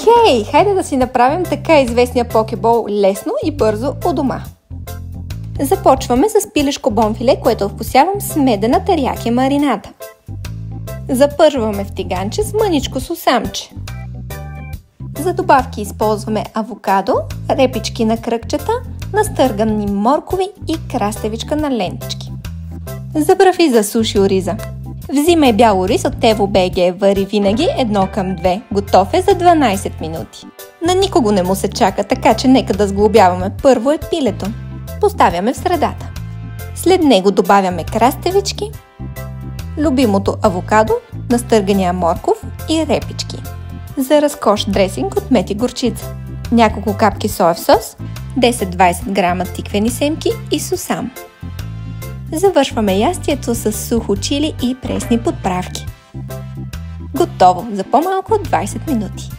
Хей, хайде да си направим така известния покебол лесно и бързо у дома. Започваме с пилешко бонфиле, което вкусявам с медена терияки маринада. Запържваме в тиганче с мъничко сусамче. За добавки използваме авокадо, репички на кръгчета, настъргани моркови и краставичка на лентички. Забрави за суши ориза. Взимай бял ориз от Tevo.bg, вари винаги 1:2. Готов е за 12 минути. На никого не му се чака, така че нека да сглобяваме. Първо е пилето. Поставяме в средата. След него добавяме краставички, любимото авокадо, настъргания морков и репички. За разкош дресинг от мед и горчица. Няколко капки соев сос, 10-20 грама тиквени семки и сусам. Завършваме ястието с сухо чили и пресни подправки. Готово за по-малко от 20 минути.